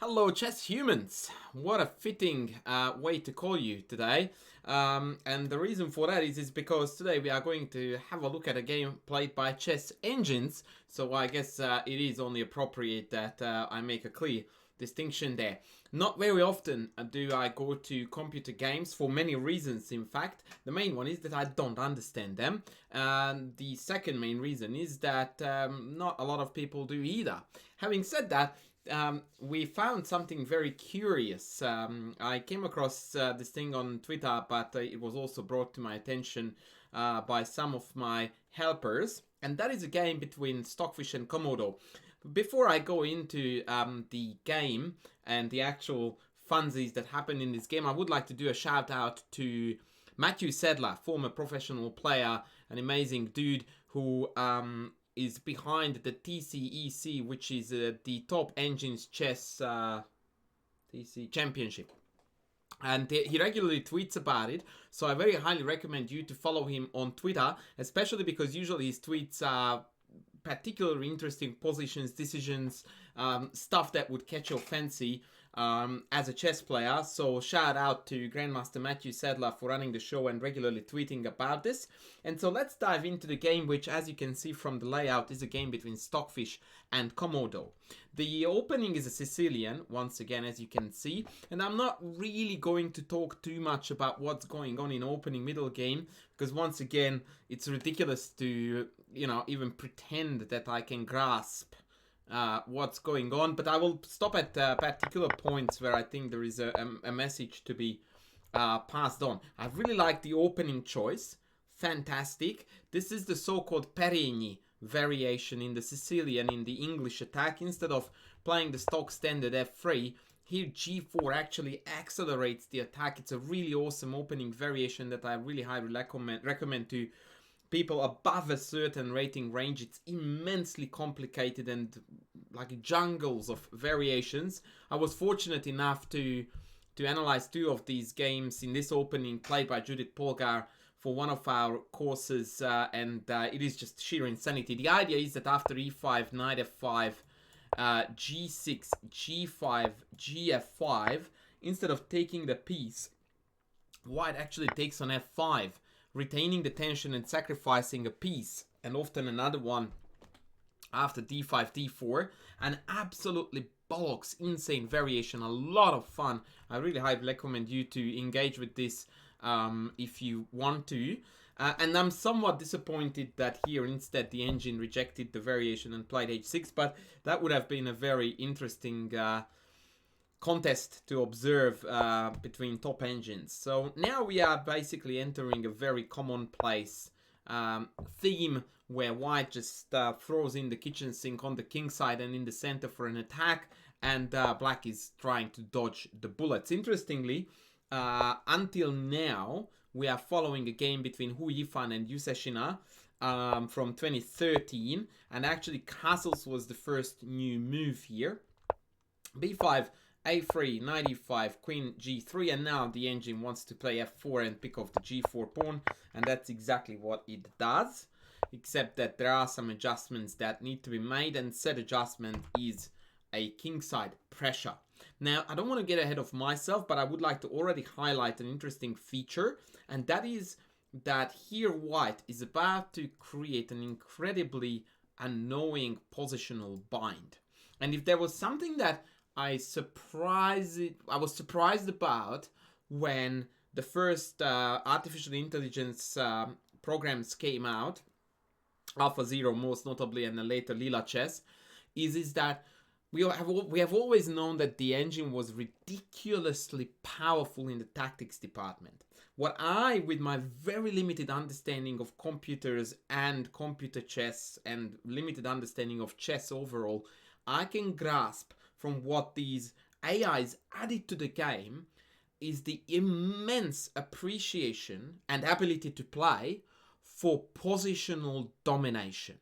Hello chess humans! What a fitting way to call you today. And the reason for that is because today we are going to have a look at a game played by chess engines. So I guess it is only appropriate that I make a clear distinction there. Not very often do I go to computer games for many reasons, in fact. The main one is that I don't understand them. And the second main reason is that not a lot of people do either. Having said that, we found something very curious. I came across this thing on Twitter, but it was also brought to my attention by some of my helpers. And that is a game between Stockfish and Komodo. Before I go into the game and the actual funsies that happen in this game, I would like to do a shout out to Matthew Sedler, former professional player, an amazing dude who is behind the TCEC, which is the top engines chess TC championship. And he regularly tweets about it, so I very highly recommend you to follow him on Twitter, especially because usually his tweets are particularly interesting positions, decisions, stuff that would catch your fancy as a chess player. So shout out to Grandmaster Matthew Sadler for running the show and regularly tweeting about this. And so let's dive into the game, which, as you can see from the layout, is a game between Stockfish and Komodo. The opening is a Sicilian, once again, as you can see, and I'm not really going to talk too much about what's going on in opening middle game, because once again, it's ridiculous to, even pretend that I can grasp what's going on, but I will stop at particular points where I think there is a message to be passed on. I really like the opening choice. Fantastic. This is the so-called Perigny variation in the Sicilian in the English attack. Instead of playing the stock standard f3, here g4 actually accelerates the attack. It's a really awesome opening variation that I really highly recommend to people above a certain rating range. It's immensely complicated and like jungles of variations. I was fortunate enough to analyze two of these games in this opening played by Judith Polgar for one of our courses, and it is just sheer insanity. The idea is that after e5, knight f5, g6, g5, gf5, instead of taking the piece, white actually takes on f5, retaining the tension and sacrificing a piece, and often another one after d5, d4. An absolutely bollocks insane variation, a lot of fun. I really highly recommend you to engage with this if you want to. And I'm somewhat disappointed that here instead the engine rejected the variation and played h6, but that would have been a very interesting contest to observe between top engines. So now we are basically entering a very commonplace theme where white just throws in the kitchen sink on the king side and in the center for an attack, and black is trying to dodge the bullets. Interestingly, until now, we are following a game between Hu Yifan and Yu Seshina from 2013, and actually castles was the first new move here. b5, a3, knight e5, queen g3, and now the engine wants to play f4 and pick off the g4 pawn, and that's exactly what it does, except that there are some adjustments that need to be made, and said adjustment is a kingside pressure. Now, I don't want to get ahead of myself, but I would like to already highlight an interesting feature, and that is that here white is about to create an incredibly annoying positional bind. And if there was something that I was surprised about when the first artificial intelligence programs came out, AlphaZero most notably, and then later Lila Chess, is that we have always known that the engine was ridiculously powerful in the tactics department. What I, with my very limited understanding of computers and computer chess and limited understanding of chess overall, I can grasp from what these AIs added to the game is the immense appreciation and ability to play for positional domination.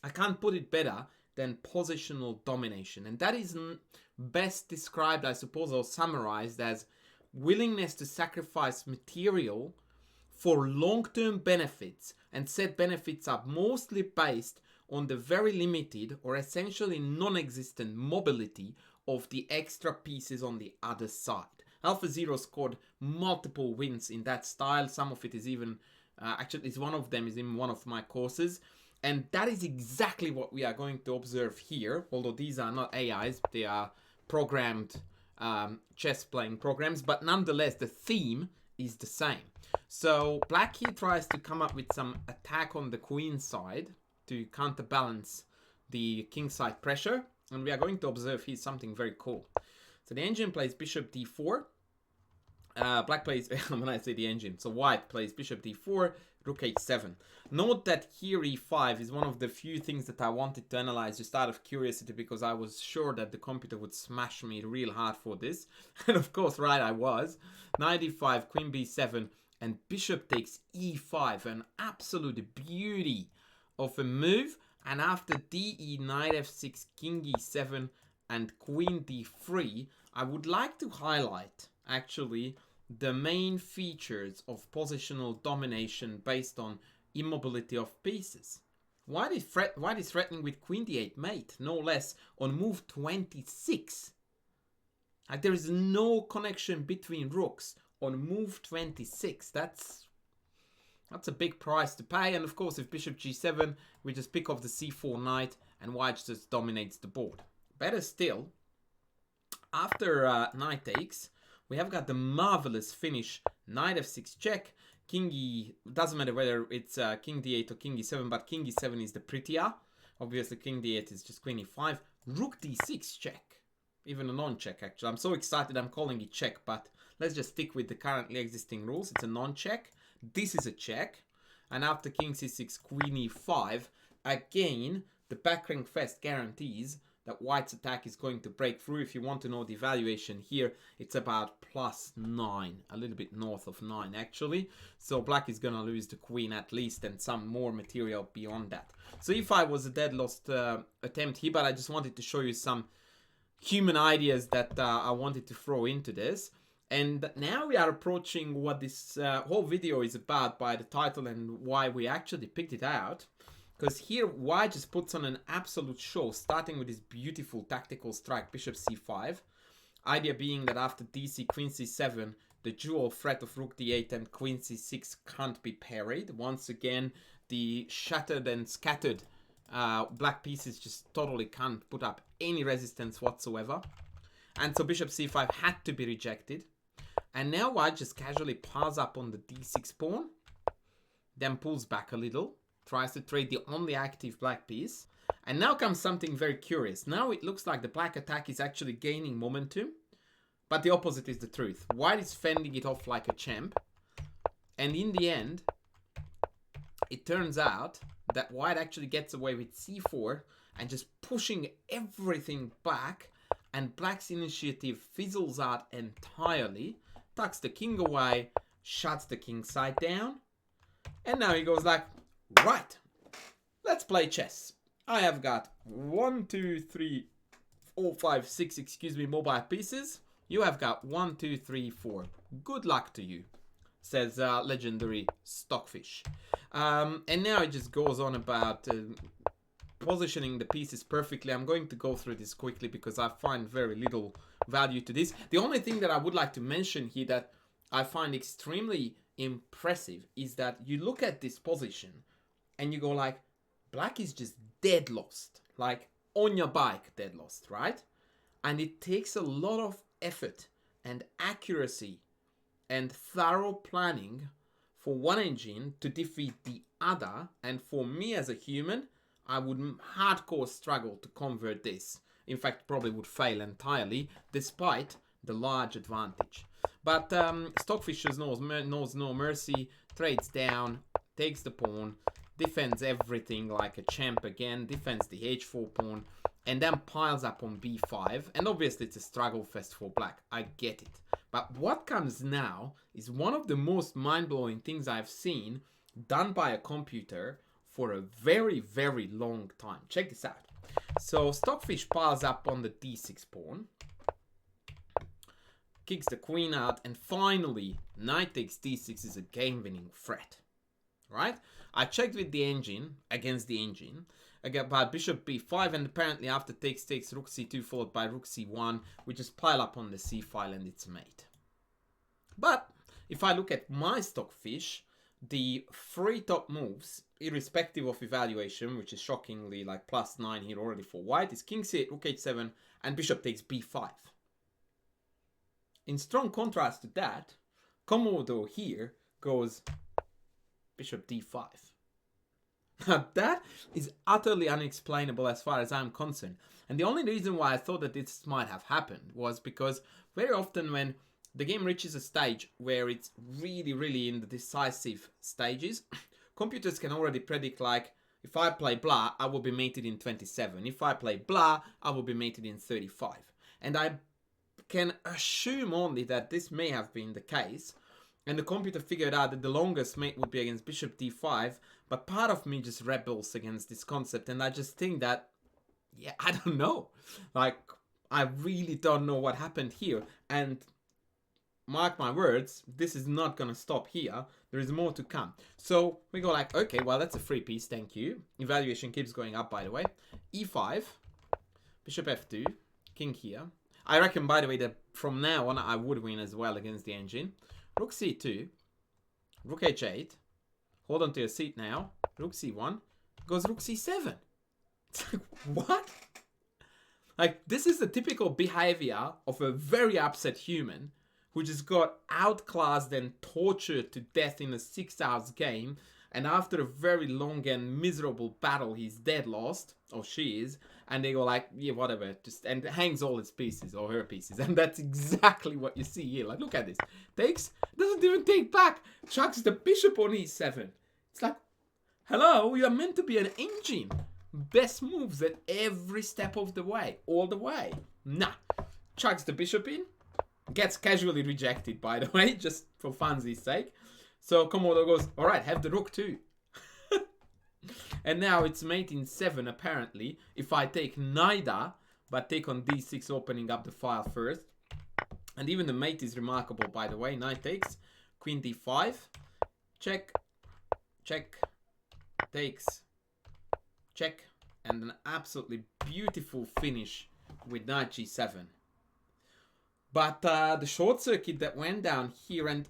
I can't put it better than positional domination. And that is best described, I suppose, or summarized as willingness to sacrifice material for long-term benefits, and said benefits are mostly based on the very limited or essentially non-existent mobility of the extra pieces on the other side. Alpha Zero scored multiple wins in that style. Some of it is even, actually, one of them is in one of my courses. And that is exactly what we are going to observe here. Although these are not AIs, they are programmed chess playing programs. But nonetheless, the theme is the same. So black here tries to come up with some attack on the queen side to counterbalance the king side pressure. And we are going to observe here something very cool. So the engine plays bishop d4. Black plays, when I say the engine, so white plays bishop d4, rook h7. Note that here e5 is one of the few things that I wanted to analyze just out of curiosity, because I was sure that the computer would smash me real hard for this. And of course, right, I was. Knight e5, queen b7, and bishop takes e5, an absolute beauty of a move. And after de, knight f6, king e7, and queen d3, I would like to highlight, actually, the main features of positional domination based on immobility of pieces. White is threatening with queen d8 mate, no less, on move 26. Like, there is no connection between rooks on move 26. That's a big price to pay. And of course, if bishop g7, we just pick off the c4 knight and white just dominates the board. Better still, after knight takes, we have got the marvelous finish, knight f6 check, king e, doesn't matter whether it's king d8 or king e7, but king e7 is the prettier. Obviously, king d8 is just queen e5, rook d6 check, even a non-check actually. I'm so excited I'm calling it check, but let's just stick with the currently existing rules. It's a non-check, this is a check, and after king c6, queen e5, again, the back rank fest guarantees that white's attack is going to break through. If you want to know the valuation here, it's about +9, a little bit north of 9 actually. So black is gonna lose the queen at least, and some more material beyond that. So e5 was a dead lost attempt here, but I just wanted to show you some human ideas that I wanted to throw into this. And now we are approaching what this whole video is about by the title and why we actually picked it out. Because here, white just puts on an absolute show, starting with this beautiful tactical strike, bishop c5. Idea being that after dc, queen c7, the dual threat of rook d8 and queen c6 can't be parried. Once again, the shattered and scattered black pieces just totally can't put up any resistance whatsoever. And so bishop c5 had to be rejected. And now white just casually piles up on the d6 pawn, then pulls back a little, tries to trade the only active black piece. And now comes something very curious. Now it looks like the black attack is actually gaining momentum, but the opposite is the truth. White is fending it off like a champ. And in the end, it turns out that white actually gets away with c4 and just pushing everything back, and black's initiative fizzles out entirely, tucks the king away, shuts the king side down, and now he goes like, right, let's play chess. I have got 1, 2, 3, 4, 5, 6, mobile pieces. You have got 1, 2, 3, 4. Good luck to you, says legendary Stockfish. And now it just goes on about positioning the pieces perfectly. I'm going to go through this quickly because I find very little value to this. The only thing that I would like to mention here that I find extremely impressive is that you look at this position and you go like, black is just dead lost, like on your bike dead lost, right? And it takes a lot of effort and accuracy and thorough planning for one engine to defeat the other. And for me as a human, I would hardcore struggle to convert this. In fact, probably would fail entirely, despite the large advantage. But Stockfish knows no mercy, trades down, takes the pawn, defends everything like a champ again, defends the h4 pawn, and then piles up on b5. And obviously it's a struggle fest for black, I get it. But what comes now is one of the most mind-blowing things I've seen done by a computer for a very, very long time. Check this out. So Stockfish piles up on the d6 pawn, kicks the queen out, and finally knight takes d6 is a game-winning threat, right? I checked with the engine, against the engine, about bishop b5, and apparently after takes rook c2 followed by rook c1, we just pile up on the c file and it's mate. But if I look at my Stockfish, the three top moves, irrespective of evaluation, which is shockingly like +9 here already for white, is king c8, rook h7, and bishop takes b5. In strong contrast to that, Komodo here goes bishop d5. Now that is utterly unexplainable as far as I'm concerned. And the only reason why I thought that this might have happened was because very often when the game reaches a stage where it's really in the decisive stages, computers can already predict, like, if I play blah, I will be mated in 27. If I play blah, I will be mated in 35. And I can assume only that this may have been the case, and the computer figured out that the longest mate would be against bishop d5, but part of me just rebels against this concept, and I just think that, yeah, I don't know. Like, I really don't know what happened here, and mark my words, this is not gonna stop here. There is more to come. So we go like, okay, well, that's a free piece, thank you. Evaluation keeps going up, by the way. e5, bishop f2, king here. I reckon, by the way, that from now on I would win as well against the engine. Rook c2, rook h8, hold on to your seat now, rook c1, goes rook c7. It's like, what? Like, this is the typical behavior of a very upset human who just got outclassed and tortured to death in a 6 hours game, and after a very long and miserable battle, he's dead lost, or she is, and they go like, yeah, whatever, just, and hangs all his pieces, or her pieces, and that's exactly what you see here. Like, look at this. Takes, doesn't even take back, chucks the bishop on e7. It's like, hello, you are meant to be an engine. Best moves at every step of the way, all the way. Nah, chucks the bishop in, gets casually rejected, by the way, just for funsies sake. So Komodo goes, all right, have the rook too. And now it's mate in 7, apparently, if I take neither, but take on d6, opening up the file first. And even the mate is remarkable, by the way. Knight takes, queen d5, check, check, takes, check, and an absolutely beautiful finish with knight g7. But the short circuit that went down here, and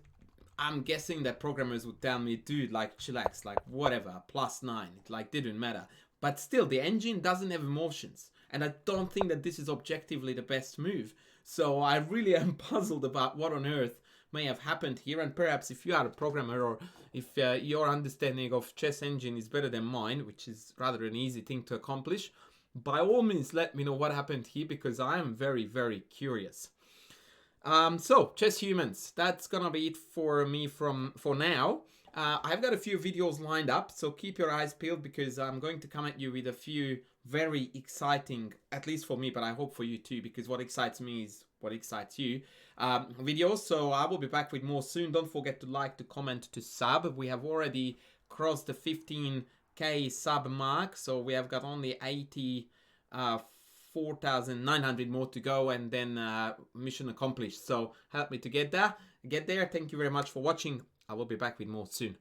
I'm guessing that programmers would tell me, dude, like, chillax, like, whatever, +9, it, like, didn't matter. But still, the engine doesn't have emotions, and I don't think that this is objectively the best move. So I really am puzzled about what on earth may have happened here, and perhaps if you are a programmer, or if your understanding of chess engine is better than mine, which is rather an easy thing to accomplish, by all means let me know what happened here, because I am very curious. So, chess humans, that's gonna be it for me for now. I've got a few videos lined up, so keep your eyes peeled, because I'm going to come at you with a few very exciting, at least for me, but I hope for you too, because what excites me is what excites you, videos. So I will be back with more soon. Don't forget to like, to comment, to sub. We have already crossed the 15k sub mark, so we have got only 4,900 more to go, and then mission accomplished. So help me to get there. Thank you very much for watching. I will be back with more soon.